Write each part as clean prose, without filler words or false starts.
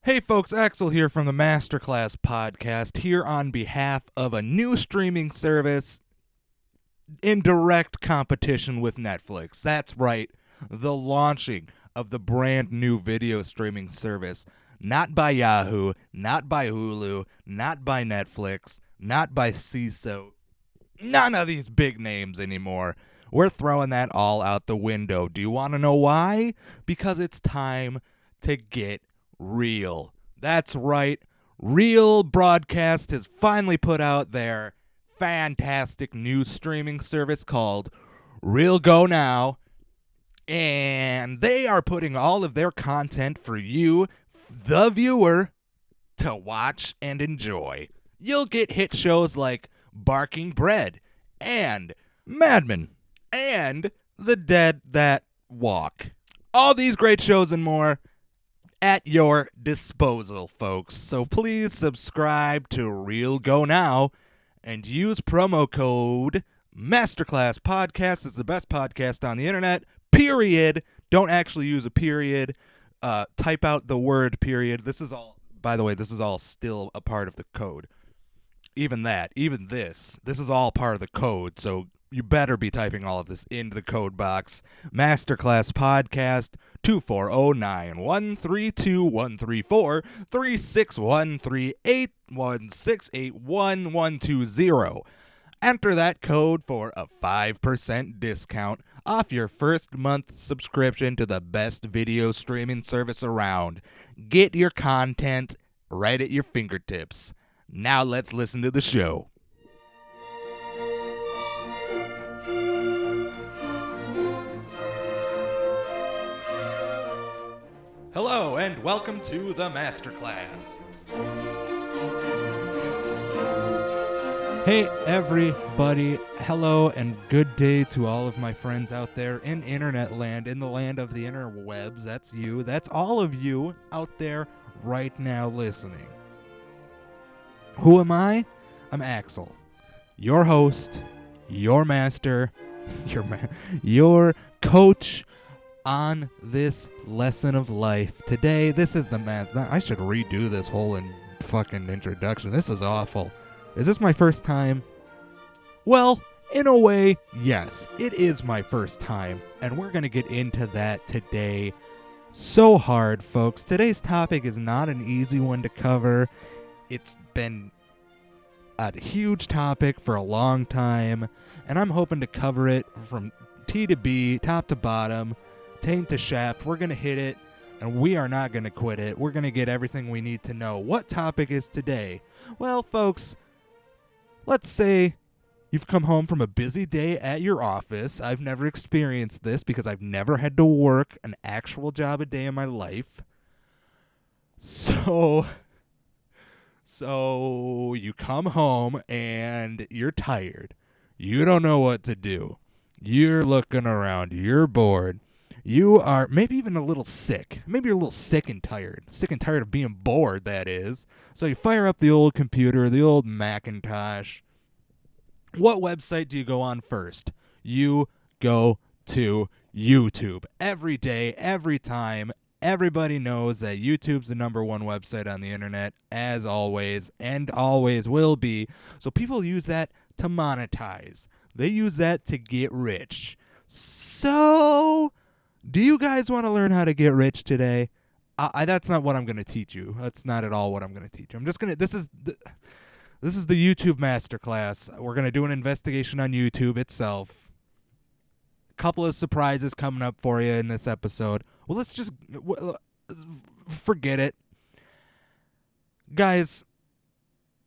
Hey folks, Axel here from the Masterclass podcast, here on behalf of a new streaming service in direct competition with Netflix. That's right, the launching of the brand new video streaming service. Not by Yahoo, not by Hulu, not by Netflix, not by CISO, none of these big names anymore. We're throwing that all out the window. Do you want to know why? Because it's time to get real. That's right. Real Broadcast has finally put out their fantastic new streaming service called Real Go Now. And they are putting all of their content for you, the viewer, to watch and enjoy. You'll get hit shows like Barking Bread and Mad Men and The Dead That Walk. All these great shows and more at your disposal, folks. So please subscribe to Real Go Now and use promo code Masterclass Podcast. It's the best podcast on the internet, period. Don't actually use a period. Type out the word period. This is all, by the way, this is all still a part of the code. Even this is all part of the code, so you better be typing all of this into the code box. Masterclass Podcast 2409-132-134-3613-8168-120. Enter that code for a 5% discount off your first month subscription to the best video streaming service around. Get your content right at your fingertips. Now let's listen to the show. Hello and welcome to the Masterclass. Hey everybody, hello and good day to all of my friends out there in internet land, in the land of the interwebs. That's you, that's all of you out there right now listening. Who am I? I'm Axel, your host, your master, your coach on this lesson of life. Today, this is the math. I should redo this whole fucking introduction. This is awful. Is this my first time? Well, in a way, yes, it is my first time, and we're going to get into that today. So hard, folks. Today's topic is not an easy one to cover. It's been a huge topic for a long time, and I'm hoping to cover it from T to B, top to bottom, taint to shaft. We're going to hit it, and we are not going to quit it. We're going to get everything we need to know. What topic is today? Well, folks, let's say you've come home from a busy day at your office. I've never experienced this because I've never had to work an actual job a day in my life. So you come home and you're tired. You don't know what to do. You're looking around. You're bored. You are maybe even a little sick. Maybe you're a little sick and tired. Sick and tired of being bored, that is. So you fire up the old computer, the old Macintosh. What website do you go on first? You go to YouTube. Every day, every time. Everybody knows that YouTube's the number one website on the internet, as always, and always will be. So people use that to monetize. They use that to get rich. So, do you guys want to learn how to get rich today? That's not what I'm going to teach you. That's not at all what I'm going to teach you. I'm just going to, this is the YouTube Masterclass. We're going to do an investigation on YouTube itself. Couple of surprises coming up for you in this episode. Well, let's just forget it. Guys,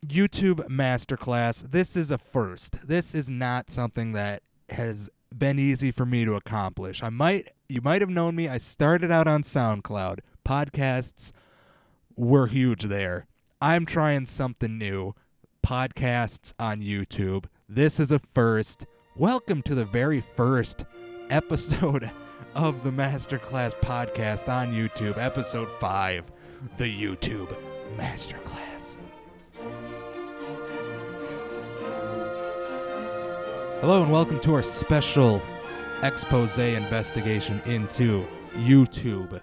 YouTube Masterclass, this is a first. This is not something that has been easy for me to accomplish. You might have known me. I started out on SoundCloud. Podcasts were huge there. I'm trying something new. Podcasts on YouTube. This is a first. Welcome to the very first episode of the Masterclass podcast on YouTube, episode 5, the YouTube Masterclass. Hello and welcome to our special expose investigation into YouTube.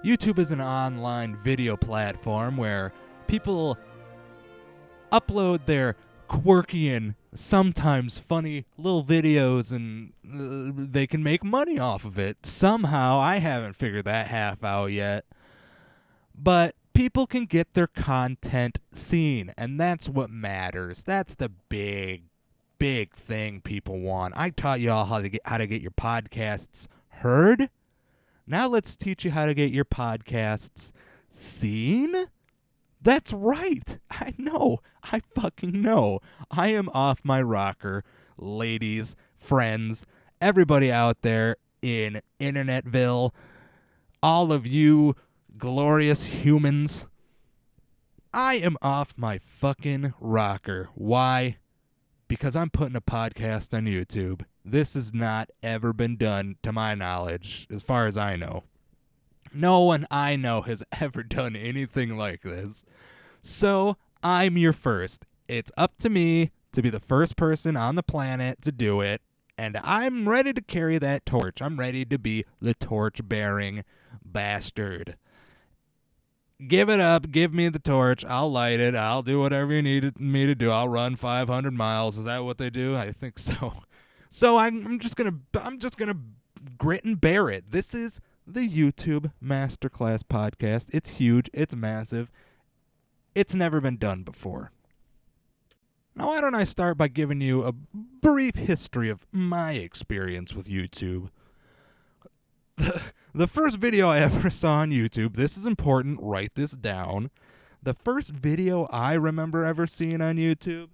YouTube is an online video platform where people upload their quirky and sometimes funny little videos, and they can make money off of it. Somehow, I haven't figured that half out yet. But people can get their content seen, and that's what matters. That's the big thing people want. I taught you all how to get your podcasts heard. Now let's teach you how to get your podcasts seen. That's right. I know. I fucking know. I am off my rocker, ladies, friends, everybody out there in Internetville, all of you glorious humans. I am off my fucking rocker. Why? Because I'm putting a podcast on YouTube. This has not ever been done, to my knowledge, as far as I know. No one I know has ever done anything like this. So, I'm your first. It's up to me to be the first person on the planet to do it, and I'm ready to carry that torch. I'm ready to be the torch-bearing bastard. Give it up. Give me the torch. I'll light it. I'll do whatever you need me to do. I'll run 500 miles. Is that what they do? I think so. So I'm just gonna grit and bear it. This is the YouTube Masterclass podcast. It's huge. It's massive. It's never been done before. Now, why don't I start by giving you a brief history of my experience with YouTube? The first video I ever saw on YouTube, this is important, write this down. The first video I remember ever seeing on YouTube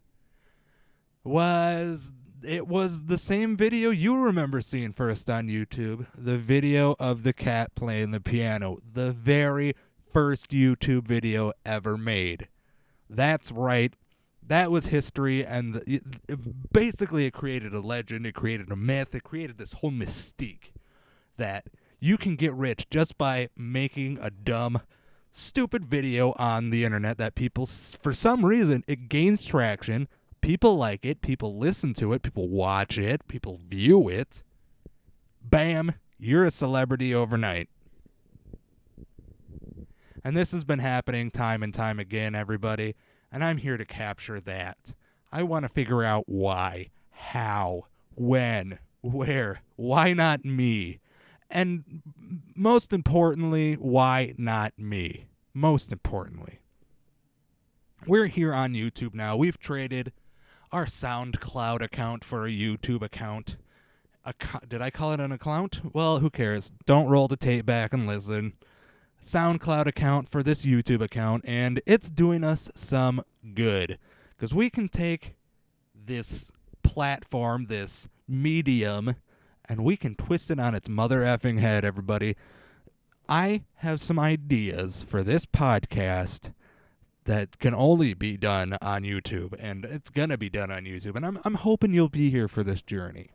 was the same video you remember seeing first on YouTube. The video of the cat playing the piano. The very first YouTube video ever made. That's right. That was history, and basically it created a legend, it created a myth, it created this whole mystique that you can get rich just by making a dumb, stupid video on the internet that people, for some reason, it gains traction. People like it, people listen to it, people watch it, people view it. Bam, you're a celebrity overnight. And this has been happening time and time again, everybody. And I'm here to capture that. I want to figure out why, how, when, where, why not me? And most importantly, why not me? Most importantly. We're here on YouTube now. We've traded our SoundCloud account for a YouTube account. Did I call it an account? Well, who cares? Don't roll the tape back and listen. SoundCloud account for this YouTube account, and it's doing us some good. Because we can take this platform, this medium, and we can twist it on its mother effing head, everybody. I have some ideas for this podcast that can only be done on YouTube, and it's going to be done on YouTube, and I'm hoping you'll be here for this journey.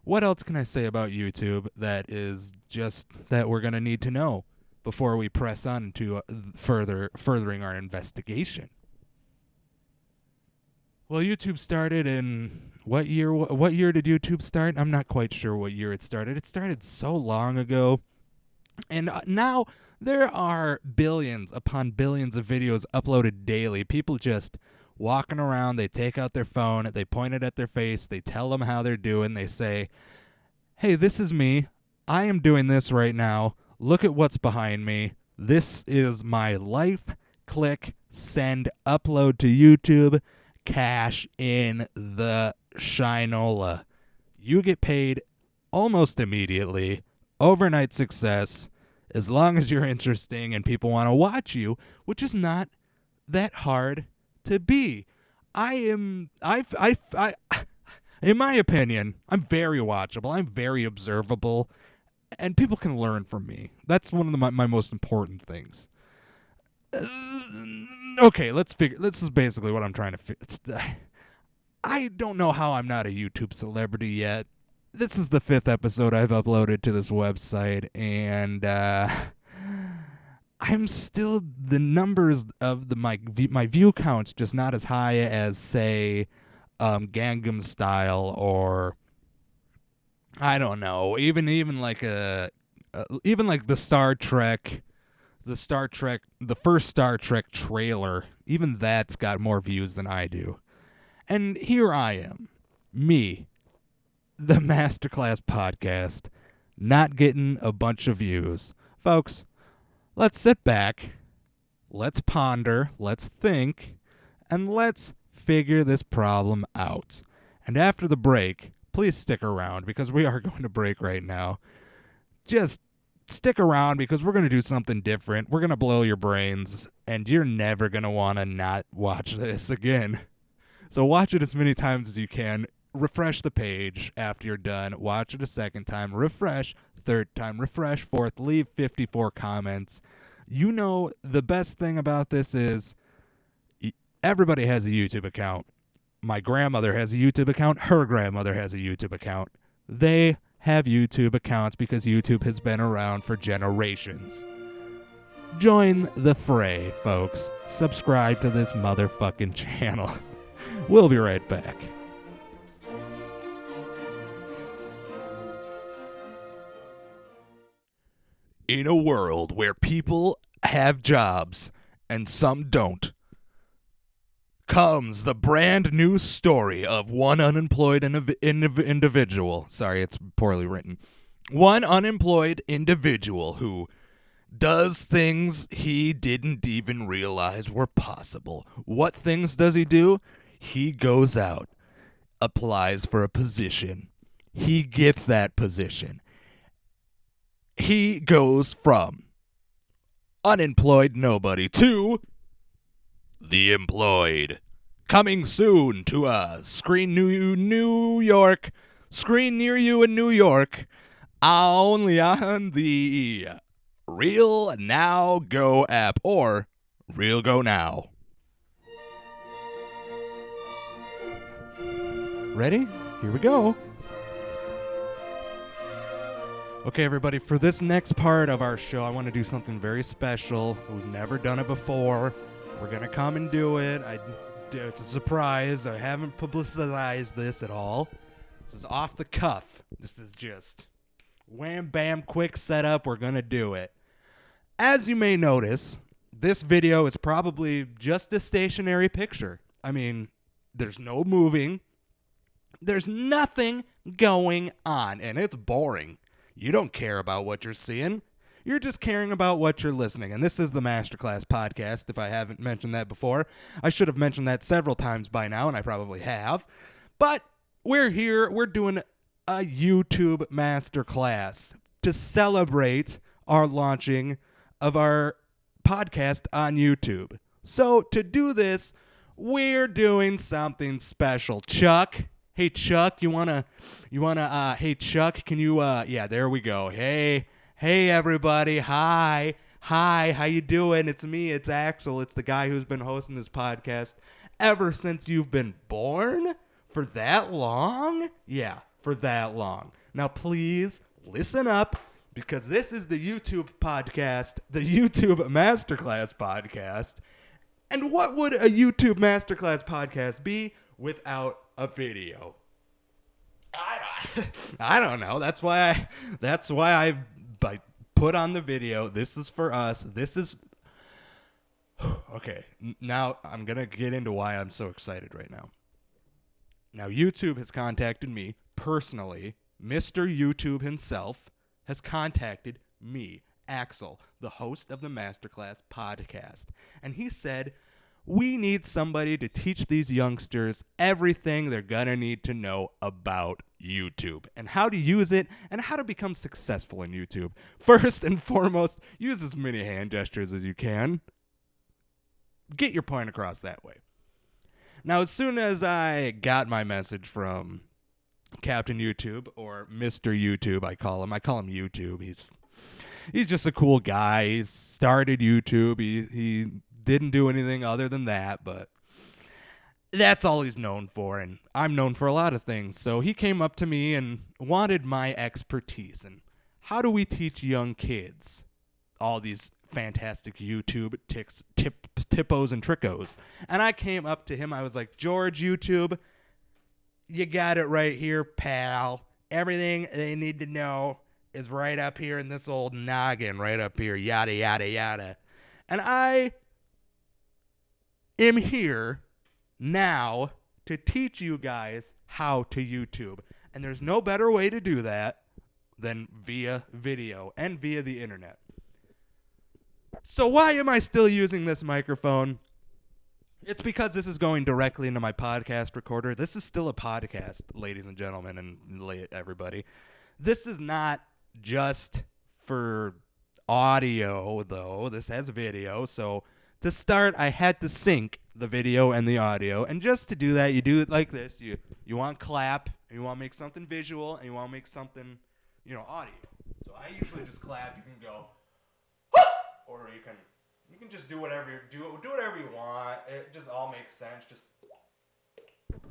What else can I say about YouTube that is just that we're going to need to know before we press on to furthering our investigation? Well, YouTube started in what year? What year did YouTube start? I'm not quite sure what year it started. It started so long ago. And now there are billions upon billions of videos uploaded daily. People just walking around, they take out their phone, they point it at their face, they tell them how they're doing, they say, hey, this is me. I am doing this right now. Look at what's behind me. This is my life. Click, send, upload to YouTube, cash in the shinola. You get paid almost immediately. Overnight success, as long as you're interesting and people want to watch you, which is not that hard to be. In my opinion, I'm very watchable. I'm very observable, and people can learn from me. That's one of my most important things. Okay, this is basically what I'm trying to figure. I don't know how I'm not a YouTube celebrity yet. This is the 5th episode I've uploaded to this website, and I'm still, the numbers of my view count's just not as high as, say, Gangnam Style, or I don't know, even like a even like the first Star Trek trailer, even that's got more views than I do. And here I am, me, the Masterclass podcast, not getting a bunch of views. Folks, let's sit back, let's ponder, let's think, and let's figure this problem out. And after the break, please stick around because we are going to break right now. Just stick around because we're going to do something different. We're going to blow your brains, and you're never going to want to not watch this again. So watch it as many times as you can. Refresh the page after you're done. Watch it a second time. Refresh. Third time. Refresh. Fourth. Leave 54 comments. You know, the best thing about this is everybody has a YouTube account. My grandmother has a YouTube account. Her grandmother has a YouTube account. They have YouTube accounts because YouTube has been around for generations. Join the fray, folks. Subscribe to this motherfucking channel. We'll be right back. In a world where people have jobs and some don't, comes the brand new story of one unemployed individual. Sorry, it's poorly written. One unemployed individual who does things he didn't even realize were possible. What things does he do? He goes out, applies for a position. He gets that position. He goes from unemployed nobody to the employed. Coming soon to a screen near you in New York, only on the Real Now Go app or Real Go Now. Ready? Here we go. Okay, everybody, for this next part of our show, I want to do something very special. We've never done it before. We're going to come and do it. It's a surprise. I haven't publicized this at all. This is off the cuff. This is just wham, bam, quick setup. We're going to do it. As you may notice, this video is probably just a stationary picture. I mean, there's no moving. There's nothing going on, and it's boring. You don't care about what you're seeing. You're just caring about what you're listening. And this is the Masterclass podcast, if I haven't mentioned that before. I should have mentioned that several times by now, and I probably have. But we're here. We're doing a YouTube Masterclass to celebrate our launching of our podcast on YouTube. So to do this, we're doing something special. Chuck. Hey, Chuck, hey, Chuck, can you, yeah, there we go. Hey, everybody. Hi, how you doing? It's me, it's Axel. It's the guy who's been hosting this podcast ever since you've been born? For that long? Yeah, for that long. Now, please listen up, because this is the YouTube podcast, the YouTube Masterclass podcast. And what would a YouTube Masterclass podcast be without a video? I don't know. That's why I put on the video. This is for us. This is okay. Now I'm gonna get into why I'm so excited right now. Now YouTube has contacted me personally. Mr. YouTube himself has contacted me, Axel, the host of the Masterclass podcast, and he said, we need somebody to teach these youngsters everything they're gonna need to know about YouTube and how to use it and how to become successful in YouTube. First and foremost, use as many hand gestures as you can. Get your point across that way. Now, as soon as I got my message from Captain YouTube, or Mr. YouTube, I call him YouTube. He's just a cool guy. He started YouTube. He didn't do anything other than that, but that's all he's known for, and I'm known for a lot of things. So he came up to me and wanted my expertise. And how do we teach young kids all these fantastic YouTube tippos and trickos? And I came up to him. I was like, George YouTube, you got it right here, pal. Everything they need to know is right up here in this old noggin, right up here, yada, yada, yada. And I am here now to teach you guys how to YouTube. And there's no better way to do that than via video and via the internet. So why am I still using this microphone? It's because this is going directly into my podcast recorder. This is still a podcast, ladies and gentlemen, and everybody. This is not just for audio, though. This has video. So to start, I had to sync the video and the audio. And just to do that, you do it like this. You want to clap, and you want to make something visual, and you want to make something, audio. So I usually just clap. You can go, or you can just do whatever you want. It just all makes sense. Just,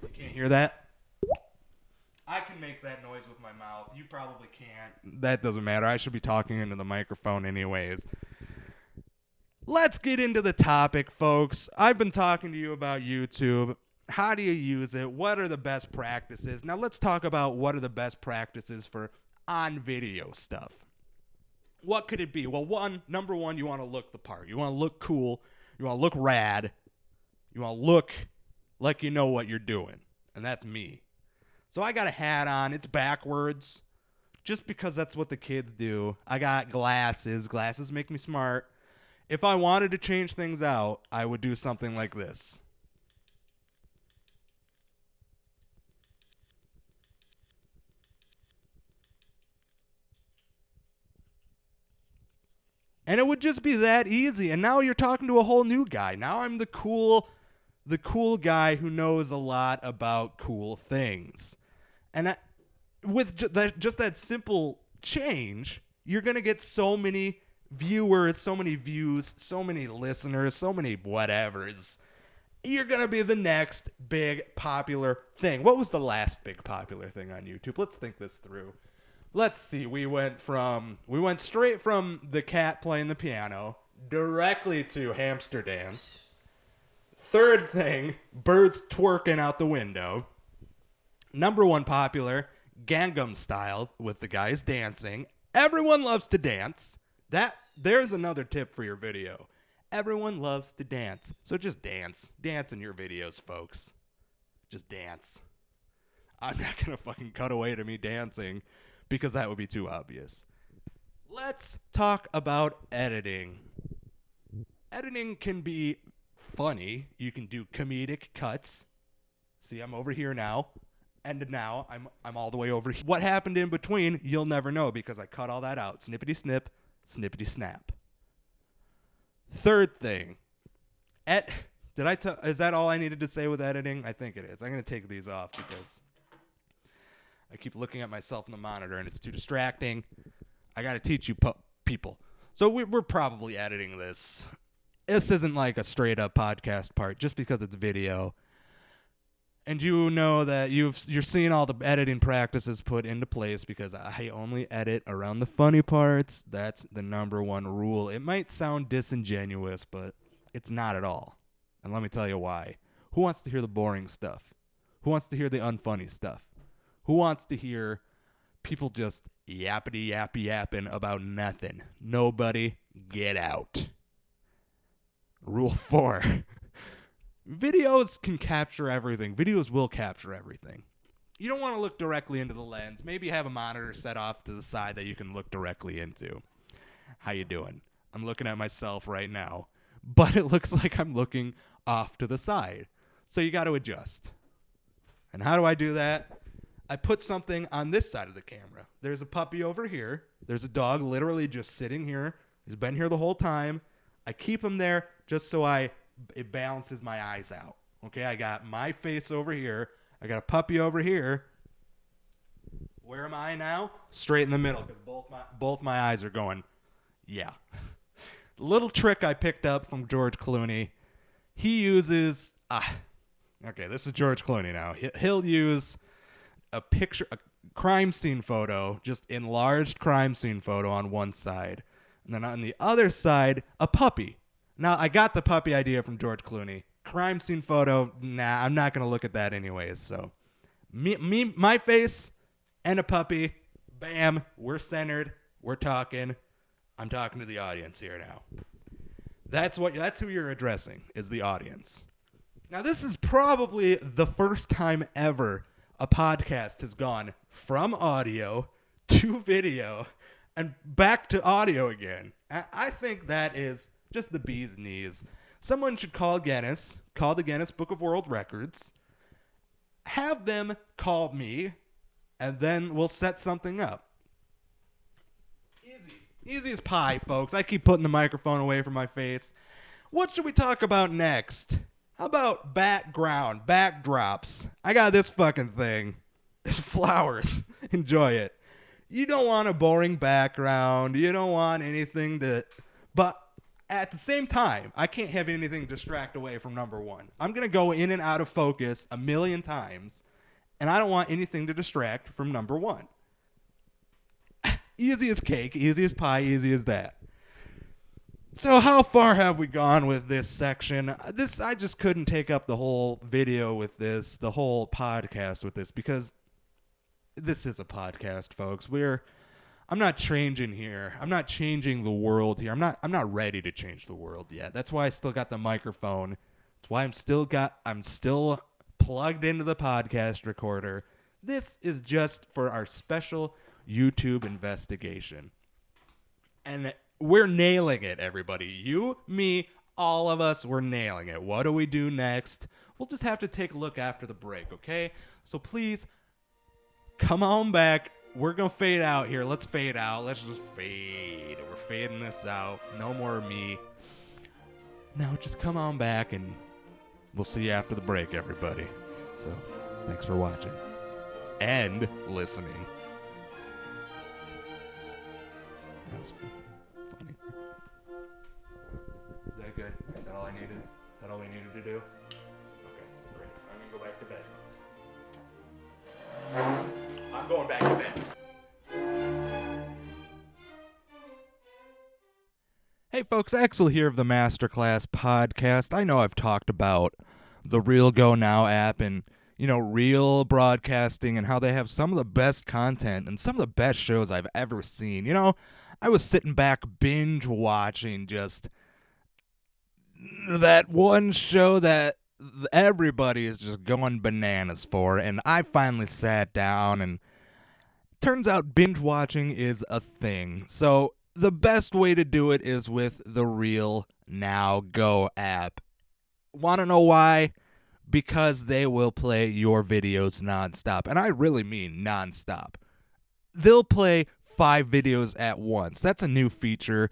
you can't hear that? I can make that noise with my mouth. You probably can't. That doesn't matter. I should be talking into the microphone anyways. Let's get into the topic, folks. I've been talking to you about YouTube. How do you use it? What are the best practices? Now let's talk about what are the best practices for on-video stuff. What could it be? Well, number one, you want to look the part. You want to look cool. You want to look rad. You want to look like you know what you're doing. And that's me. So I got a hat on. It's backwards. Just because that's what the kids do. I got glasses. Glasses make me smart. If I wanted to change things out, I would do something like this. And it would just be that easy. And now you're talking to a whole new guy. Now I'm the cool guy who knows a lot about cool things. And with just that simple change, you're going to get so many viewers, so many views, so many listeners, so many whatevers. You're going to be the next big popular thing. What was the last big popular thing on YouTube? Let's think this through. Let's see. We went straight from the cat playing the piano directly to hamster dance. Third thing, birds twerking out the window. Number one popular, Gangnam Style with the guys dancing. Everyone loves to dance. There's another tip for your video. Everyone loves to dance. So just dance. Dance in your videos, folks. Just dance. I'm not going to fucking cut away to me dancing, because that would be too obvious. Let's talk about editing. Editing can be funny. You can do comedic cuts. See, I'm over here now. And now I'm all the way over here. What happened in between, you'll never know, because I cut all that out. Snippity snip, snippity snap. Third thing. Is that all I needed to say with editing? I think it is. I'm going to take these off because I keep looking at myself in the monitor and it's too distracting. I got to teach you people. So we're probably editing this. This isn't like a straight up podcast part just because it's video. And you know that you're seeing all the editing practices put into place because I only edit around the funny parts. That's the number one rule. It might sound disingenuous, but it's not at all. And let me tell you why. Who wants to hear the boring stuff? Who wants to hear the unfunny stuff? Who wants to hear people just yapping about nothing? Nobody. Get out. Rule 4. Videos can capture everything. Videos will capture everything. You don't want to look directly into the lens. Maybe have a monitor set off to the side that you can look directly into. How you doing? I'm looking at myself right now, but it looks like I'm looking off to the side. So you got to adjust. And how do I do that? I put something on this side of the camera. There's a puppy over here. There's a dog literally just sitting here. He's been here the whole time. I keep him there just so it balances my eyes out. Okay, I got my face over here. I got a puppy over here. Where am I now? Straight in the middle, because both my eyes are going, yeah. The little trick I picked up from George Clooney, he uses, okay, this is George Clooney now. He'll use a crime scene photo, just enlarged crime scene photo on one side. And then on the other side, a puppy. Now, I got the puppy idea from George Clooney. Crime scene photo, nah, I'm not going to look at that anyways. So, my face and a puppy, Bam, we're centered. We're talking. I'm talking to the audience here now. That's who you're addressing, is the audience. Now, this is probably the first time ever a podcast has gone from audio to video and back to audio again. I think that is just the bee's knees. Someone should call the Guinness Book of World Records, have them call me, and then we'll set something up. Easy as pie, folks. I keep putting the microphone away from my face. What should we talk about next? How about backdrops? I got this fucking thing. It's flowers. Enjoy it. You don't want a boring background. You don't want anything but at the same time, I can't have anything distract away from number one. I'm going to go in and out of focus a million times, and I don't want anything to distract from number one. Easy as cake, easy as pie, easy as that. So how far have we gone with this section? I just couldn't take up the whole video with this, the whole podcast with this, because this is a podcast, folks. I'm not changing here. I'm not changing the world here. I'm not ready to change the world yet. That's why I still got the microphone. That's why I'm still plugged into the podcast recorder. This is just for our special YouTube investigation. And we're nailing it, everybody. You, me, all of us, we're nailing it. What do we do next? We'll just have to take a look after the break, okay? So please, come on back. We're going to fade out here. Let's fade out. Let's just fade. We're fading this out. No more me. Now just come on back and we'll see you after the break, everybody. So, thanks for watching and listening. That was funny. Is that good? Is that all I needed? Is that all we needed to do? Okay, great. I'm going to go back to bed. I'm going back to bed. Hey folks, Axel here of the Masterclass podcast. I know I've talked about the Real Go Now app and, real broadcasting and how they have some of the best content and some of the best shows I've ever seen. I was sitting back binge watching just that one show that everybody is just going bananas for, and I finally sat down, and turns out binge watching is a thing. So the best way to do it is with the Real Now Go app. Want to know why? Because they will play your videos nonstop, and I really mean nonstop. They'll play 5 videos at once. That's a new feature.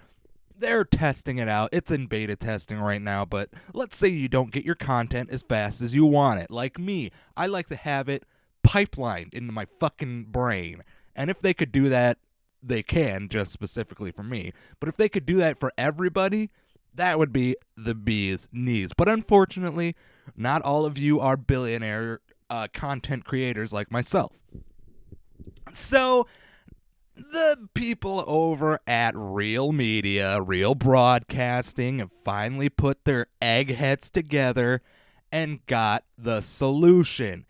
They're testing it out. It's in beta testing right now, but let's say you don't get your content as fast as you want it. Like me, I like to have it pipelined into my fucking brain. And if they could do that, they can, just specifically for me. But if they could do that for everybody, that would be the bee's knees. But unfortunately, not all of you are billionaire content creators like myself. So the people over at Real Media, Real Broadcasting, have finally put their eggheads together and got the solution.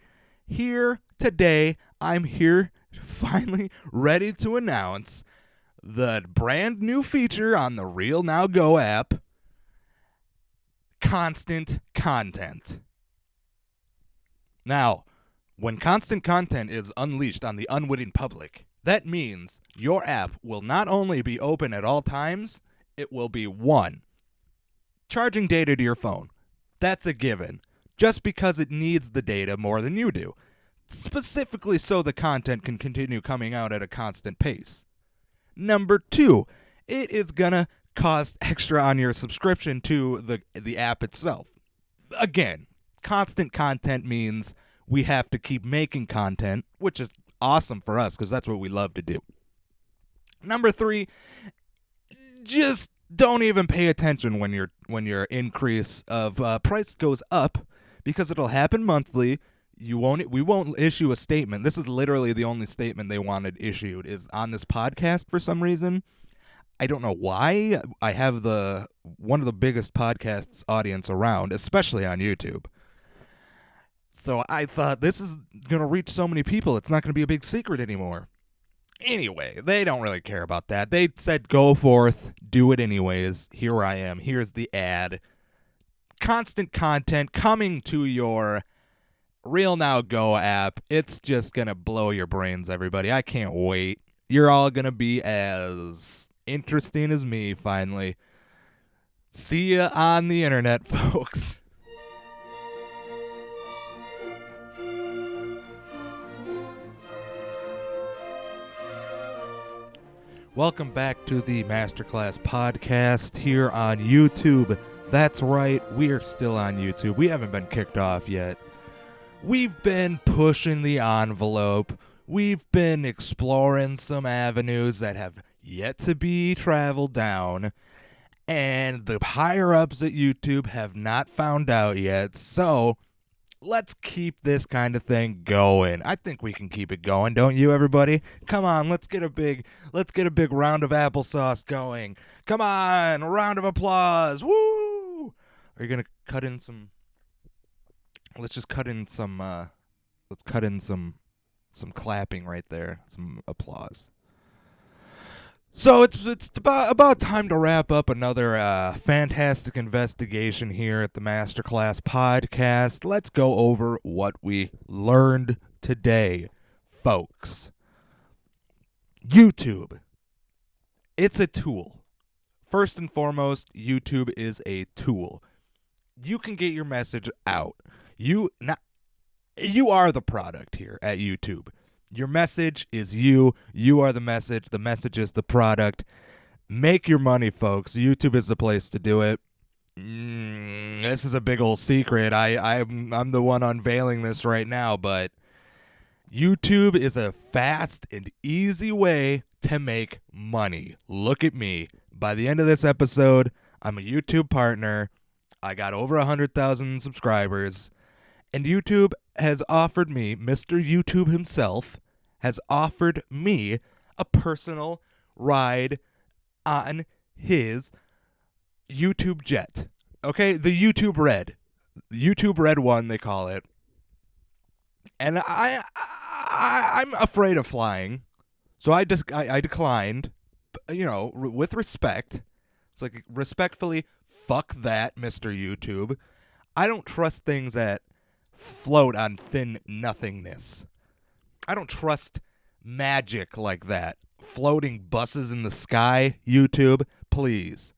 Here today, I'm here finally ready to announce the brand new feature on the Real Now Go app, constant content. Now, when constant content is unleashed on the unwitting public, that means your app will not only be open at all times, it will be 1. Charging data to your phone. That's a given, just because it needs the data more than you do, specifically so the content can continue coming out at a constant pace. Number 2, it is going to cost extra on your subscription to the app itself. Again, constant content means we have to keep making content, which is awesome for us because that's what we love to do. Number 3, just don't even pay attention when your increase of price goes up, because it'll happen monthly. We won't issue a statement. This is literally the only statement they wanted issued is on this podcast for some reason. I don't know why. I have one of the biggest podcasts audience around, especially on YouTube. So I thought, this is going to reach so many people, it's not going to be a big secret anymore. Anyway, they don't really care about that. They said, go forth, do it anyways. Here I am. Here's the ad. Constant content coming to your Real Now Go app. It's just going to blow your brains, everybody. I can't wait. You're all going to be as interesting as me, finally. See ya on the internet, folks. Welcome back to the Masterclass podcast here on YouTube. That's right, we're still on YouTube. We haven't been kicked off yet. We've been pushing the envelope. We've been exploring some avenues that have yet to be traveled down. And the higher-ups at YouTube have not found out yet. So let's keep this kind of thing going. I think we can keep it going, don't you, everybody? Come on, let's get a big round of applesauce going. Come on, a round of applause. Woo! Are you gonna cut in some? Let's just cut in some. Let's cut in some clapping right there. Some applause. So it's about time to wrap up another fantastic investigation here at the Masterclass podcast. Let's go over what we learned today, folks. YouTube. It's a tool. First and foremost, YouTube is a tool. You can get your message out. You are the product here at YouTube. Your message is you. You are the message. The message is the product. Make your money, folks. YouTube is the place to do it. This is a big old secret. I'm the one unveiling this right now, but YouTube is a fast and easy way to make money. Look at me. By the end of this episode, I'm a YouTube partner. I got over 100,000 subscribers. And YouTube has offered me, Mr. YouTube himself, has offered me a personal ride on his YouTube jet. Okay, the YouTube Red. YouTube Red 1, they call it. And I'm afraid of flying, so I declined, with respect. It's like, respectfully, fuck that, Mr. YouTube. I don't trust things that float on thin nothingness. I don't trust magic like that. Floating buses in the sky, YouTube, please.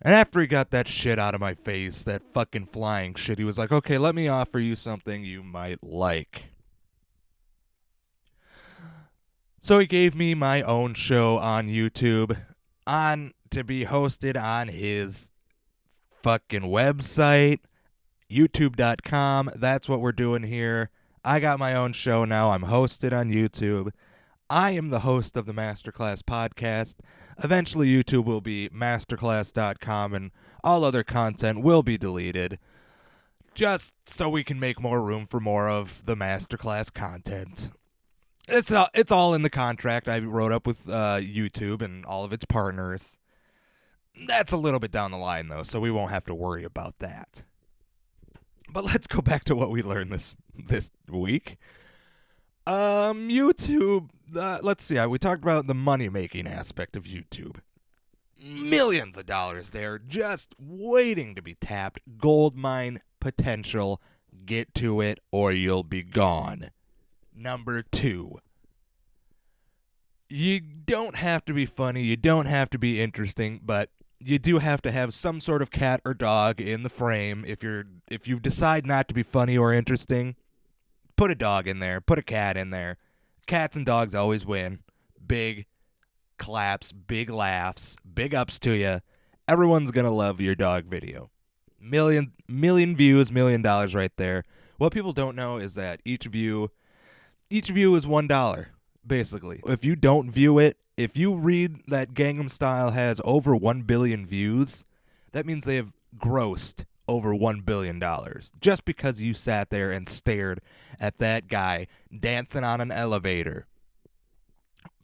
And after he got that shit out of my face, that fucking flying shit, he was like, okay, let me offer you something you might like. So he gave me my own show on YouTube, to be hosted on his fucking website, youtube.com. That's what we're doing here. I got my own show now. I'm hosted on YouTube. I am the host of the Masterclass podcast. Eventually, YouTube will be masterclass.com, and all other content will be deleted, just so we can make more room for more of the Masterclass content. It's all in the contract I wrote up with YouTube and all of its partners. That's a little bit down the line, though, so we won't have to worry about that. But let's go back to what we learned this week. YouTube, let's see, we talked about the money-making aspect of YouTube. Millions of dollars there, just waiting to be tapped. Gold mine potential. Get to it, or you'll be gone. Number 2. You don't have to be funny, you don't have to be interesting, but you do have to have some sort of cat or dog in the frame. If you decide not to be funny or interesting, put a dog in there, put a cat in there. Cats and dogs always win. Big claps, big laughs, big ups to you. Everyone's gonna love your dog video. Million views, $1 million right there. What people don't know is that each view is $1, basically. If you don't view it, if you read that Gangnam Style has over 1 billion views, that means they have grossed over $1 billion. Just because you sat there and stared at that guy dancing on an elevator.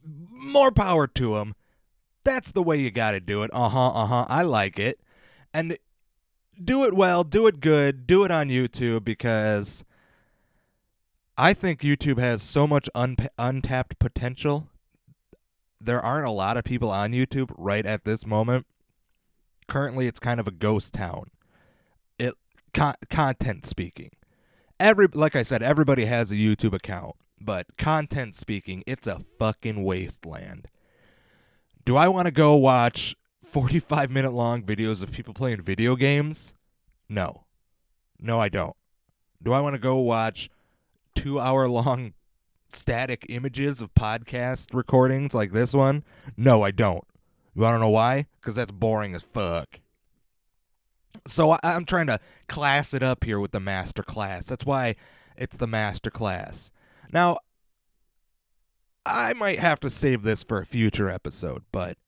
More power to him. That's the way you gotta do it. I like it. And do it well, do it good, do it on YouTube, because I think YouTube has so much untapped potential. There aren't a lot of people on YouTube right at this moment. Currently, it's kind of a ghost town. Content speaking. Like I said, everybody has a YouTube account, but content speaking, it's a fucking wasteland. Do I want to go watch 45-minute long videos of people playing video games? No. No, I don't. Do I want to go watch 2-hour long static images of podcast recordings like this one? No, I don't. You want to know why? Because that's boring as fuck. So I'm trying to class it up here with the Masterclass. That's why it's the Masterclass. Now, I might have to save this for a future episode, but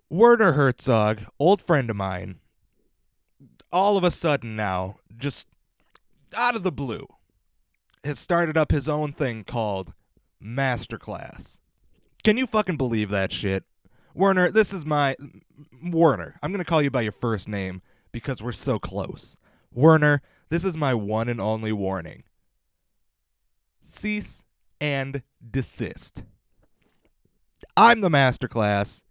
Werner Herzog, old friend of mine, all of a sudden now, just out of the blue, has started up his own thing called Masterclass. Can you fucking believe that shit? Werner, this is my... Werner, I'm going to call you by your first name because we're so close. Werner, this is my one and only warning. Cease and desist. I'm the Masterclass.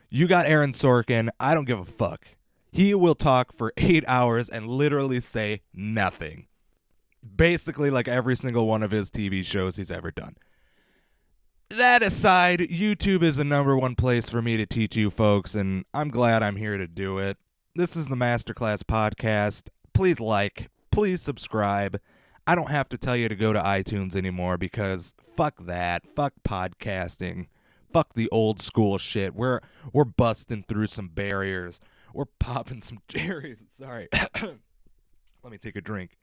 You got Aaron Sorkin. I don't give a fuck. He will talk for 8 hours and literally say nothing. Basically like every single one of his TV shows he's ever done. That aside, YouTube is the number one place for me to teach you folks, and I'm glad I'm here to do it. This is the Masterclass Podcast. Please like, please subscribe. I don't have to tell you to go to iTunes anymore because fuck that. Fuck podcasting. Fuck the old school shit. We're busting through some barriers. We're popping some cherries. Sorry. Let me take a drink.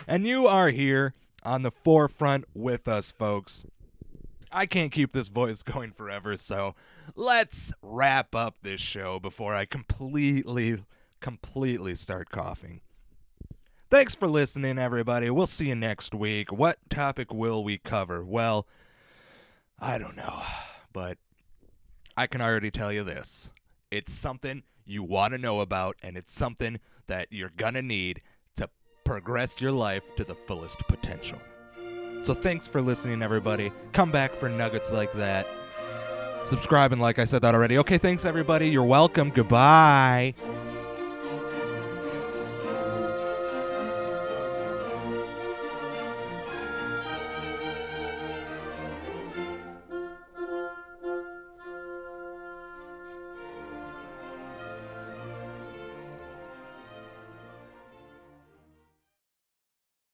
And you are here on the forefront with us, folks. I can't keep this voice going forever, so let's wrap up this show before I completely start coughing. Thanks for listening, everybody. We'll see you next week. What topic will we cover? Well, I don't know, but I can already tell you this. It's something you want to know about, and it's something that you're gonna need to progress your life to the fullest potential. So thanks for listening, everybody. Come back for nuggets like that. Subscribe, and like I said that already. Okay, thanks, everybody. You're welcome. Goodbye.